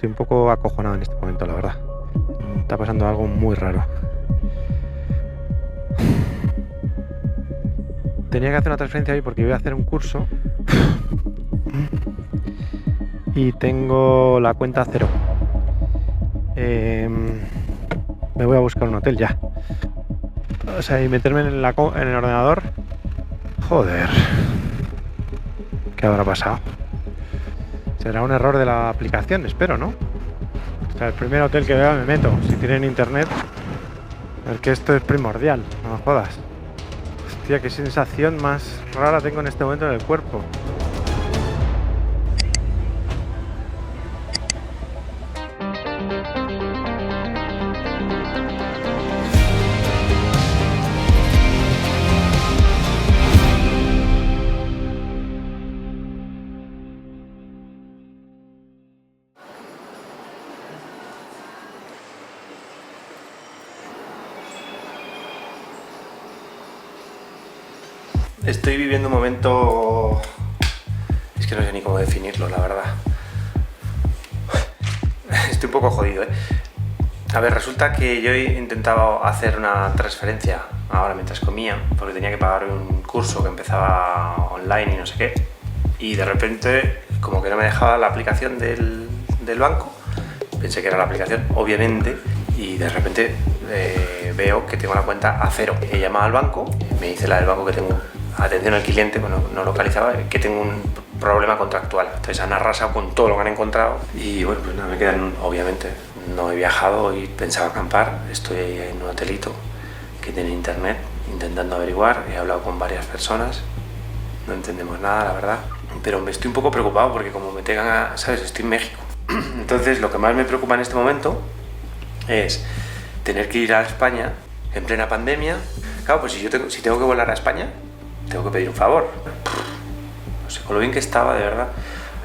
Estoy un poco acojonado en este momento, la verdad. Está pasando algo muy raro. Tenía que hacer una transferencia hoy porque voy a hacer un curso y tengo la cuenta a cero. Me voy a buscar un hotel ya. O sea, y meterme en el ordenador. Joder. ¿Qué habrá pasado? Será un error de la aplicación, espero, ¿no? O sea, el primer hotel que vea me meto. Si tienen internet. Es que esto es primordial, no me jodas. Hostia, qué sensación más rara tengo en este momento en el cuerpo. Estoy viviendo un momento... Es que no sé ni cómo definirlo, la verdad. Estoy un poco jodido, ¿eh? A ver, resulta que yo he intentado hacer una transferencia ahora mientras comía, porque tenía que pagar un curso que empezaba online y no sé qué. Y de repente, como que no me dejaba la aplicación del banco. Pensé que era la aplicación, obviamente, y de repente veo que tengo la cuenta a cero. He llamado al banco, me dice la del banco que tengo atención al cliente, bueno, no localizaba, que tengo un problema contractual. Entonces han arrasado con todo lo que han encontrado y bueno, pues nada, me quedan, obviamente, no he viajado y pensaba acampar. Estoy en un hotelito que tiene internet, intentando averiguar, he hablado con varias personas, no entendemos nada, la verdad, pero me estoy un poco preocupado porque como me tengan a, ¿sabes? Estoy en México. Entonces lo que más me preocupa en este momento es tener que ir a España en plena pandemia. Claro, pues si tengo que volar a España, tengo que pedir un favor. No sé, con lo bien que estaba, de verdad.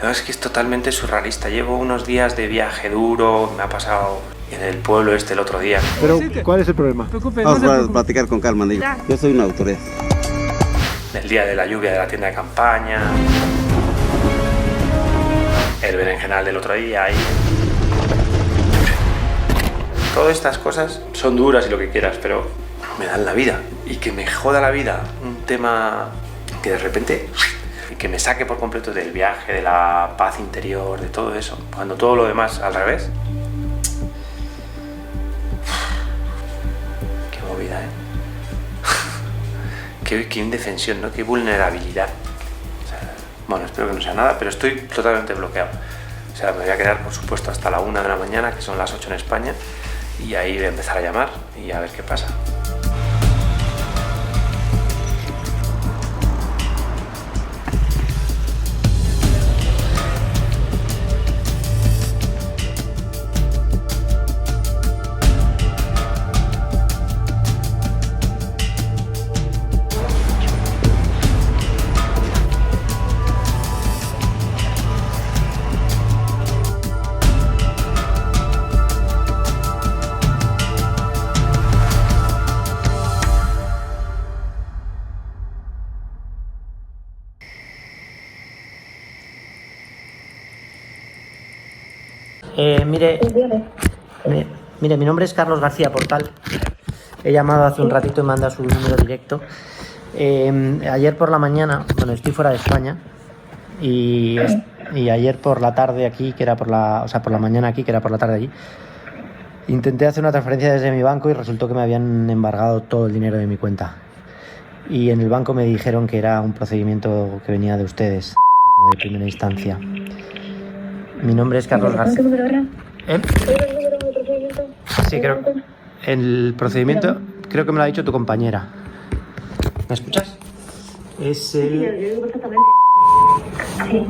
Es que es totalmente surrealista. Llevo unos días de viaje duro, me ha pasado en el pueblo el otro día. Pero, ¿cuál es el problema? Vamos a platicar con calma, digo. Yo soy una autoridad. El día de la lluvia de la tienda de campaña. El berenjenal del otro día ahí. Todas estas cosas son duras y lo que quieras, pero me dan la vida. Y que me joda la vida un tema que de repente que me saque por completo del viaje, de la paz interior, de todo eso, cuando todo lo demás al revés. Qué movida, qué indefensión, ¿no? Qué vulnerabilidad. O sea, bueno, espero que no sea nada, pero estoy totalmente bloqueado. O sea, me voy a quedar, por supuesto, hasta la 1 de la mañana, que son las 8 en España, y ahí voy a empezar a llamar y a ver qué pasa. Mire, mi nombre es Carlos García Portal. He llamado hace un ratito y me han dado su número directo. Ayer por la mañana, bueno, estoy fuera de España y ayer por la tarde aquí, que era por la mañana aquí, que era por la tarde allí, intenté hacer una transferencia desde mi banco y resultó que me habían embargado todo el dinero de mi cuenta. Y en el banco me dijeron que era un procedimiento que venía de ustedes, de primera instancia. Mi nombre es Carlos García. ¿Qué número era? ¿Eh? ¿Cuál era el número del procedimiento? Sí, creo. El procedimiento, creo que me lo ha dicho tu compañera. ¿Me escuchas? Es Sí, yo el... digo perfectamente. Sí.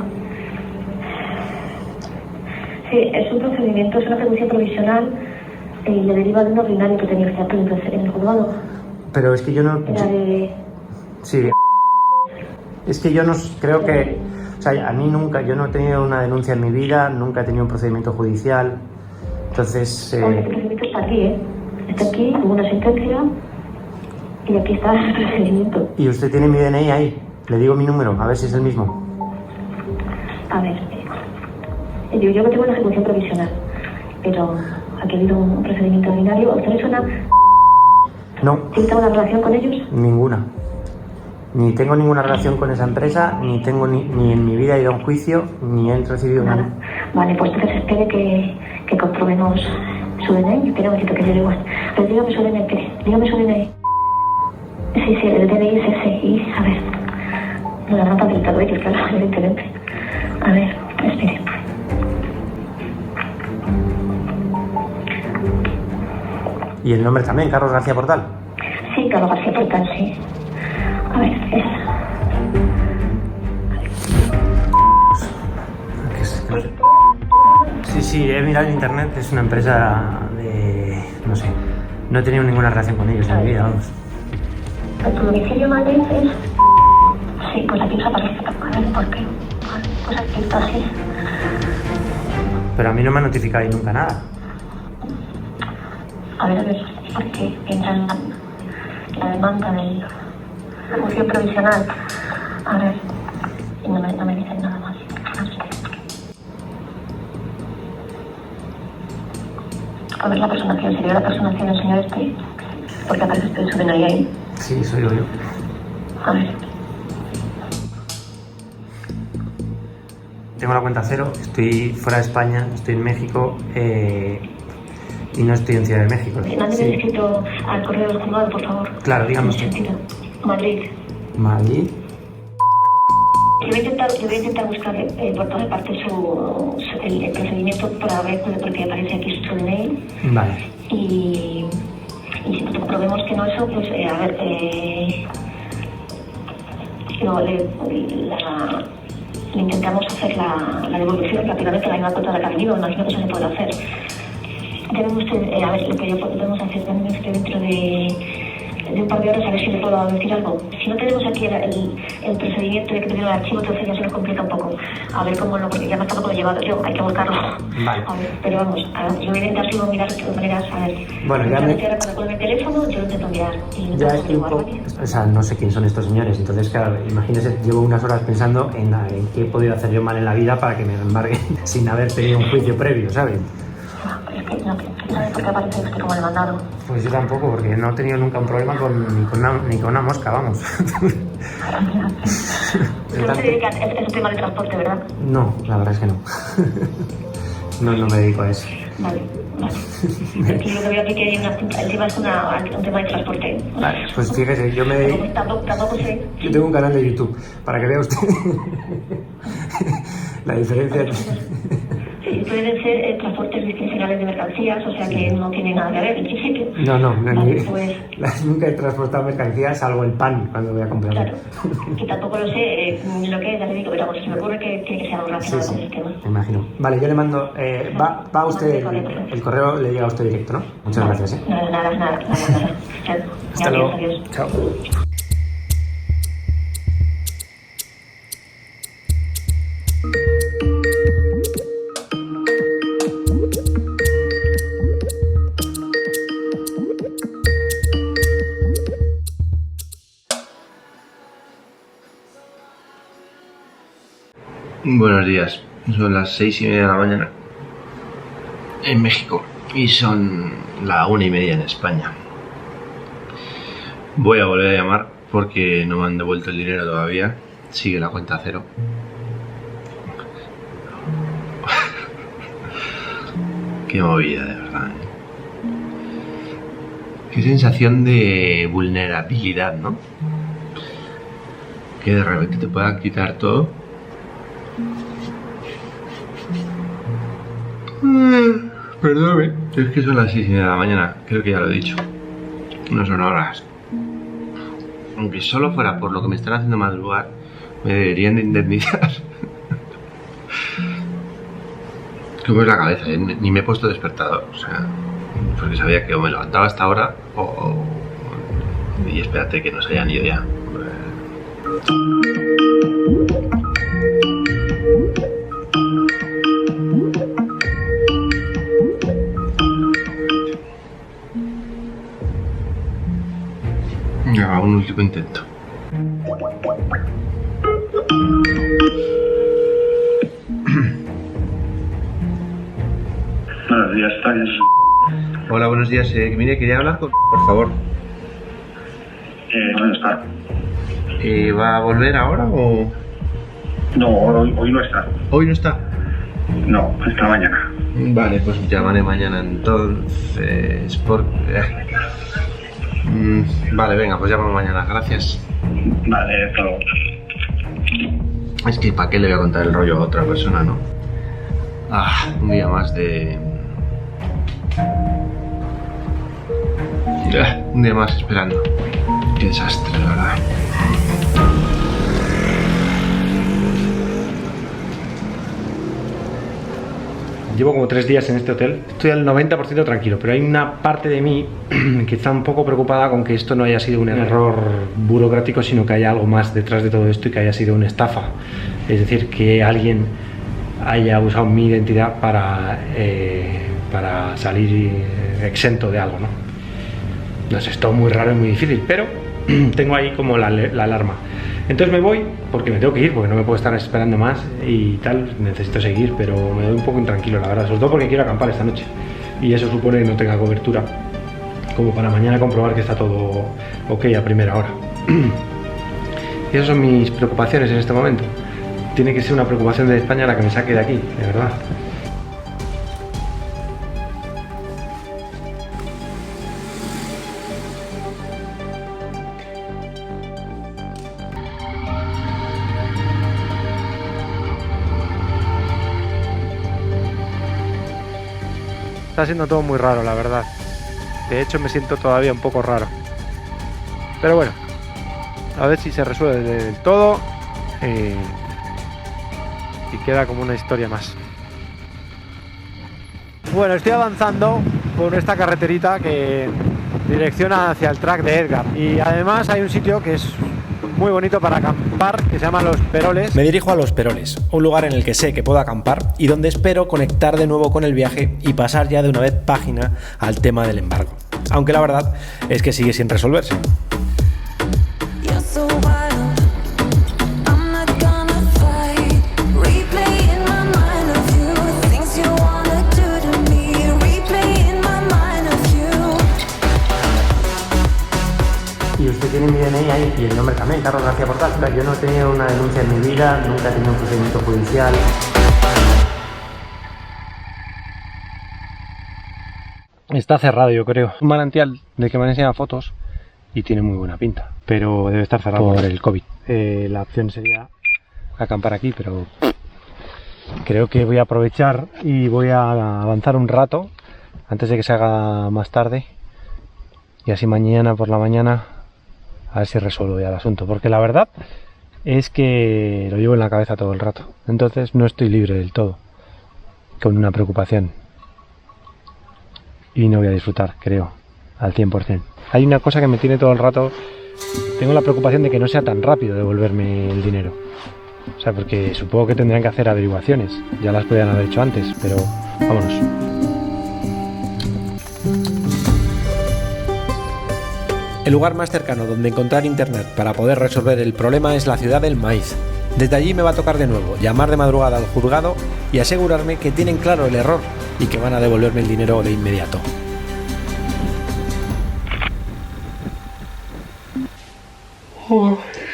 Sí, es un procedimiento, es una permisión provisional y le deriva de un ordinario que tenía usted en el juzgado. Pero es que yo no... Era de... Sí. Es que yo no creo que... O sea, a mí nunca... Yo no he tenido una denuncia en mi vida, nunca he tenido un procedimiento judicial. Entonces... Oye, el procedimiento está aquí, ¿eh? Está aquí, hubo una sentencia y aquí está el procedimiento. ¿Y usted tiene mi DNI ahí? Le digo mi número, a ver si es el mismo. A ver... Digo, yo no tengo una ejecución provisional, pero aquí ha habido un procedimiento ordinario. ¿A usted le suena? No, ¿Tiene una relación con ellos? ninguna. Ni tengo ninguna relación con esa empresa, ni tengo ni en mi vida he ido a un juicio, ni he recibido Nada. nada. Vale, pues entonces espere que comprobemos su DNI. Espera un momentito que yo le digo. Pero dígame su DNI, dígame su DNI. Sí, el DNI es ese. Y, a ver, no la habrán facilitado ellos, claro, evidentemente. A ver, espere. Y el nombre también, Carlos García Portal. Sí, Carlos García Portal, sí. A ver, Sí, he mirado en internet, es una empresa de... no sé, no he tenido ninguna relación con ellos en mi vida, vamos. ¿Tu domicilio Madrid es? Sí, pues aquí os aparece. A ver, ¿por qué? Vale, pues aquí está así. Pero a mí no me ha notificado ahí nunca nada. A ver, porque entra en la demanda de la función provisional. A ver, y no me dicen nada más. A ver la personación, sería la personación del señor este, porque aparece usted su DNI ahí. Sí, soy yo. A ver. Tengo la cuenta cero, estoy fuera de España, estoy en México y no estoy en Ciudad de México. Mándeme Sí. escrito al correo del juzgado, por favor. Claro, dígame En usted. ese sentido. Madrid. Madrid. Yo voy a intentar buscar por todas partes el procedimiento para ver por qué aparece aquí su DNI. Vale. Y si comprobemos que no eso, pues a ver, le intentamos hacer la devolución rápidamente, la misma cuota de la que ha venido, imagino que eso se puede hacer. Debemos usted, a ver, lo que podemos hacer, debemos usted dentro de un par de horas a ver si le puedo decir algo. Si no tenemos aquí el procedimiento de que pedir el archivo, entonces ya se nos complica un poco. A ver cómo no, porque ya me está poco llevado yo, hay que buscarlo. Vale. A ver, pero vamos, yo voy a intentar sigo mirar de todas maneras, a ver. Bueno, ya me... Ahora cuando cuelgue el teléfono, yo lo intento mirar. Y Ya estoy un poco... O sea, no sé quién son estos señores, entonces claro, imagínese, llevo unas horas pensando en qué he podido hacer yo mal en la vida para que me embarguen sin haber tenido un juicio previo, ¿sabes? Es que no sabe por qué aparece usted como el mandado. Pues yo tampoco, porque no he tenido nunca un problema ni con una mosca, vamos. Usted no se dedica, es un tema de transporte, ¿verdad? No, la verdad es que no. No me dedico a eso. Vale. Es que yo lo que veo aquí que hay encima es un tema de transporte. Vale, pues fíjese, yo me dedico... Tampoco sé. Yo tengo un canal de YouTube, para que vea usted la diferencia. Sí, pueden ser transportes discrecionales de mercancías, o sea que no tiene nada que ver en principio. No, Vale, pues, nunca he transportado mercancías, salvo el pan cuando voy a comprarlo. claro, que tampoco lo sé lo que es, ya le digo, pero vamos, se me ocurre que tiene que ser algo relacionado Sí, con el tema. me imagino. Vale, yo le mando... va usted, el correo le llega a usted directo, ¿no? Muchas gracias, ¿eh? Nada. Hasta luego. Adiós. Chao. Buenos días, son las 6:30 de la mañana en México y son la 1:30 en España. Voy a volver a llamar porque no me han devuelto el dinero todavía, sigue la cuenta cero. Qué movida, de verdad, ¿eh? Qué sensación de vulnerabilidad, ¿no? Que de repente te puedan quitar todo. Perdóname, es que son las 6:30 de la mañana, creo que ya lo he dicho. No son horas. Aunque solo fuera por lo que me están haciendo madrugar, me deberían de indemnizar. ¿Cómo es la cabeza? Ni me he puesto despertador, o sea, porque sabía que o me levantaba hasta ahora y espérate que nos hayan ido ya. Ya, un último intento. Buenos días, Tales. Hola, buenos días. Mire, quería hablar con... Por favor. ¿Dónde está? ¿Va a volver ahora o...? No, hoy no está. ¿Hoy no está? No, está mañana. Vale, pues llamaré mañana entonces... Vale, venga, pues llamo mañana. Gracias. Vale, hasta luego. Es que ¿para qué le voy a contar el rollo a otra persona, no? Un día más de... un día más esperando. Qué desastre, la verdad. Llevo como 3 días en este hotel. Estoy al 90% tranquilo, pero hay una parte de mí que está un poco preocupada con que esto no haya sido un error burocrático, sino que haya algo más detrás de todo esto y que haya sido una estafa. Es decir, que alguien haya usado mi identidad para salir exento de algo, ¿no? No sé, es todo muy raro y muy difícil, pero tengo ahí como la alarma. Entonces me voy porque me tengo que ir, porque no me puedo estar esperando más y tal, necesito seguir, pero me doy un poco intranquilo, la verdad, sobre todo porque quiero acampar esta noche y eso supone que no tenga cobertura, como para mañana comprobar que está todo ok a primera hora. Y esas son mis preocupaciones en este momento. Tiene que ser una preocupación de España la que me saque de aquí, de verdad. Está siendo todo muy raro, la verdad. De hecho, me siento todavía un poco raro. Pero bueno, a ver si se resuelve del todo y queda como una historia más. Bueno, estoy avanzando por esta carreterita que direcciona hacia el track de Edgar. Y además hay un sitio que es muy bonito para acampar, que se llama Los Peroles. Me dirijo a Los Peroles, un lugar en el que sé que puedo acampar y donde espero conectar de nuevo con el viaje y pasar ya de una vez página al tema del embargo. Aunque la verdad es que sigue sin resolverse. Y usted tiene mi DNI ahí y el nombre también, Carlos García Portal. Yo no he tenido una denuncia en mi vida, nunca he tenido un procedimiento judicial. Está cerrado, yo creo. Un manantial de que me han enseñado fotos y tiene muy buena pinta, pero debe estar cerrado por el COVID. La opción sería acampar aquí, pero creo que voy a aprovechar y voy a avanzar un rato antes de que se haga más tarde y así mañana por la mañana a ver si resuelvo ya el asunto, porque la verdad es que lo llevo en la cabeza todo el rato, entonces no estoy libre del todo, con una preocupación y no voy a disfrutar, creo, al 100%. Hay una cosa que me tiene todo el rato, tengo la preocupación de que no sea tan rápido devolverme el dinero, o sea, porque supongo que tendrían que hacer averiguaciones, ya las podían haber hecho antes, pero vámonos. El lugar más cercano donde encontrar internet para poder resolver el problema es la ciudad del maíz. Desde allí me va a tocar de nuevo llamar de madrugada al juzgado y asegurarme que tienen claro el error y que van a devolverme el dinero de inmediato.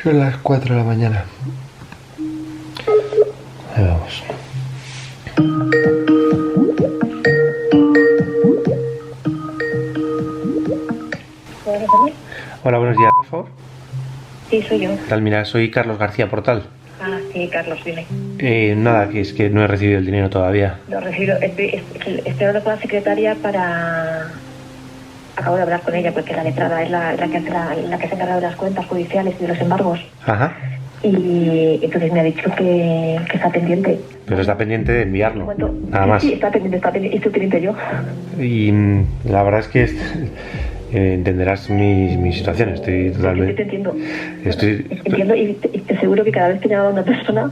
Son las 4 de la mañana. Ahí vamos. Hola, buenos días, por favor. Sí, soy yo. ¿Qué tal? Mira, soy Carlos García Portal. Ah, sí, Carlos, dime. Nada, que es que no he recibido el dinero todavía. Lo recibo. Estoy hablando con la secretaria para... Acabo de hablar con ella porque la letrada es la que hace la que se encarga de las cuentas judiciales y de los embargos. Ajá. Y entonces me ha dicho que está pendiente. Pero está pendiente de enviarlo. Nada más. Sí, está pendiente, y estoy pendiente yo. Y la verdad es que entenderás mi situación. Estoy totalmente... Te entiendo. Estoy... Entiendo y te aseguro que cada vez que llamaba a una persona,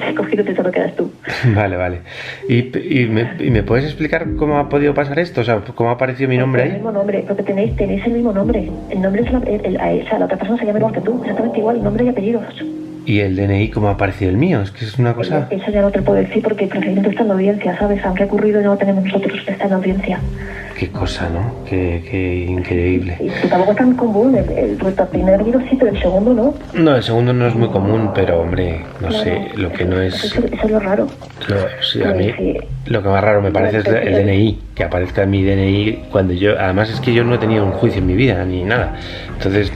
he cogido pensando que eras tú. Vale. ¿Y me puedes explicar cómo ha podido pasar esto? O sea, ¿cómo ha aparecido mi nombre ahí? El mismo nombre, porque tenéis el mismo nombre. El nombre es la otra persona se llama igual que tú, exactamente igual, nombre y apellidos. ¿Y el DNI cómo ha aparecido el mío? Es que es una cosa... Eso ya no te puedo decir porque el procedimiento está en la audiencia, ¿sabes? Aunque ha ocurrido, no lo tenemos nosotros, está en la audiencia. Qué cosa, ¿no? Qué increíble. Y que tampoco es tan común, el primer virus sí, pero el segundo no. No, el segundo no es muy común, pero hombre, no Claro, sé, lo que no es... Eso es lo raro. Sí, a mí Sí. lo que más raro me parece es el DNI, que aparezca mi DNI cuando yo... Además es que yo no he tenido un juicio en mi vida, ni nada. Entonces,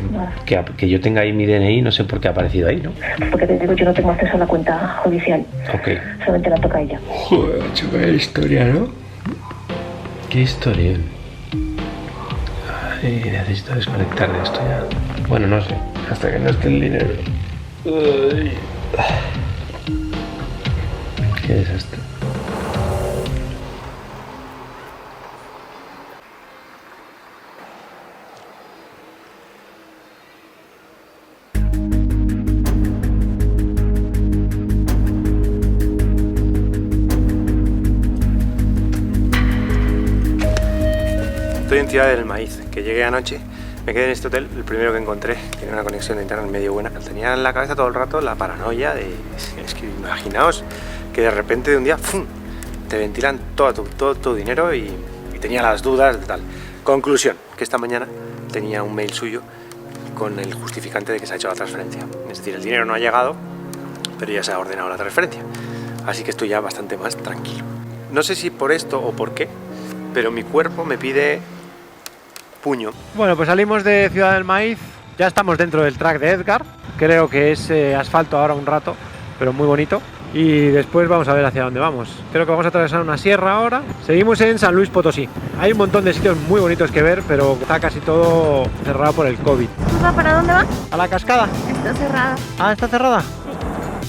que yo tenga ahí mi DNI, no sé por qué ha aparecido ahí, ¿no? Porque te digo, yo no tengo acceso a la cuenta judicial. Ok. Solamente la toca ella. Joder, macho, qué historia, ¿no? Qué historia. Ay, necesito desconectar de esto ya. Bueno, no sé, hasta que no esté el dinero. Ay. Qué desastre. Estoy en Ciudad del Maíz, que llegué anoche, me quedé en este hotel, el primero que encontré, tiene una conexión de internet medio buena. Tenía en la cabeza todo el rato la paranoia de... Es que imaginaos que de repente de un día ¡fum!, te ventilan todo tu dinero y tenía las dudas de tal. Conclusión, que esta mañana tenía un mail suyo con el justificante de que se ha hecho la transferencia. Es decir, el dinero no ha llegado, pero ya se ha ordenado la transferencia. Así que estoy ya bastante más tranquilo. No sé si por esto o por qué, pero mi cuerpo me pide puño. Bueno, pues salimos de Ciudad del Maíz, ya estamos dentro del track de Edgar, creo que es asfalto ahora un rato, pero muy bonito. Y después vamos a ver hacia dónde vamos. Creo que vamos a atravesar una sierra ahora. Seguimos en San Luis Potosí. Hay un montón de sitios muy bonitos que ver, pero está casi todo cerrado por el COVID. ¿Para dónde va? ¿A la cascada? Está cerrada. Ah, ¿está cerrada?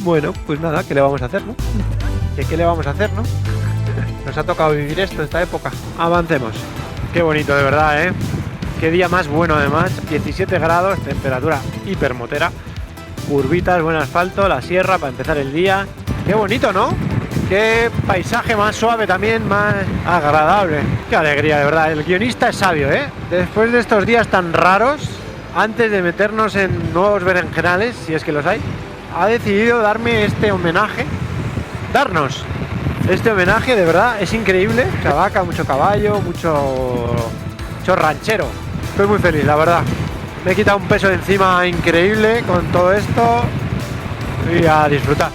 Bueno, pues nada, ¿qué le vamos a hacer, no? ¿Qué le vamos a hacer, no? Nos ha tocado vivir esto, esta época. Avancemos. Qué bonito, de verdad, ¿eh? Qué día más bueno, además. 17 grados, temperatura hipermotera. Curvitas, buen asfalto, la sierra para empezar el día. Qué bonito, ¿no? Qué paisaje más suave también, más agradable. Qué alegría, de verdad. El guionista es sabio, ¿eh? Después de estos días tan raros, antes de meternos en nuevos berenjenales, si es que los hay, ha decidido darme este homenaje. Darnos este homenaje, de verdad, es increíble. Mucha vaca, mucho caballo, mucho ranchero. Estoy muy feliz, la verdad. Me he quitado un peso de encima increíble con todo esto y a disfrutar.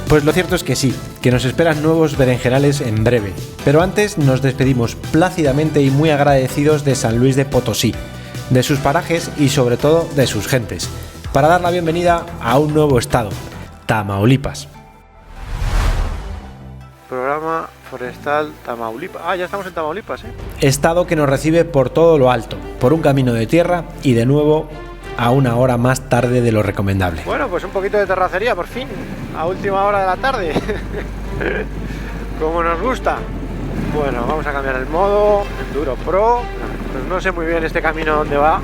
Pues lo cierto es que sí, que nos esperan nuevos berenjenales en breve. Pero antes nos despedimos plácidamente y muy agradecidos de San Luis de Potosí, de sus parajes y sobre todo de sus gentes, para dar la bienvenida a un nuevo estado, Tamaulipas. Programa forestal Tamaulipas. Ah, ya estamos en Tamaulipas, ¿eh? Estado que nos recibe por todo lo alto, por un camino de tierra y de nuevo a una hora más tarde de lo recomendable. Bueno, pues un poquito de terracería, por fin, a última hora de la tarde. Como nos gusta. Bueno, vamos a cambiar el modo, Enduro Pro. Pues no sé muy bien este camino dónde va.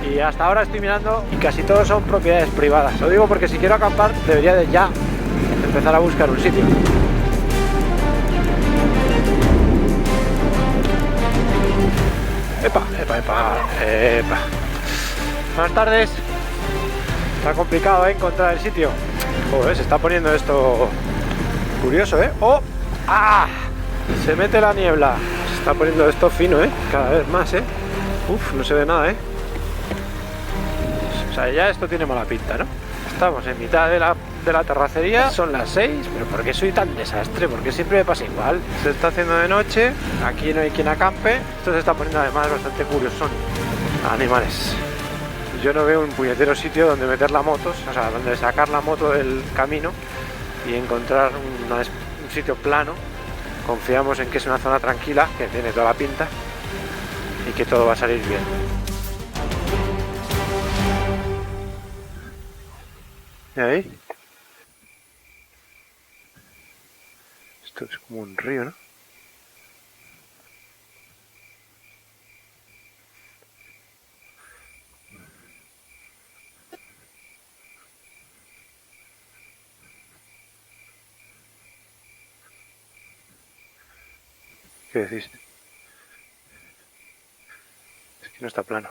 Y hasta ahora estoy mirando y casi todos son propiedades privadas. Lo digo porque si quiero acampar debería de ya empezar a buscar un sitio. Epa. Buenas tardes. Está complicado, encontrar el sitio. Joder, se está poniendo esto curioso, ¿eh? ¡Oh! ¡Ah! Se mete la niebla. Se está poniendo esto fino, ¿eh? Cada vez más, ¿eh? Uf, no se ve nada, ¿eh? O sea, ya esto tiene mala pinta, ¿no? Estamos en mitad de la terracería, son las 6, pero ¿por qué soy tan desastre? Porque siempre me pasa igual. Se está haciendo de noche, aquí no hay quien acampe. Esto se está poniendo además bastante curioso. Son animales. Yo no veo un puñetero sitio donde meter la moto, o sea, donde sacar la moto del camino y encontrar un sitio plano. Confiamos en que es una zona tranquila, que tiene toda la pinta y que todo va a salir bien. ¿Y ahí? Esto es como un río, ¿no? ¿Qué decís? Es que no está plano.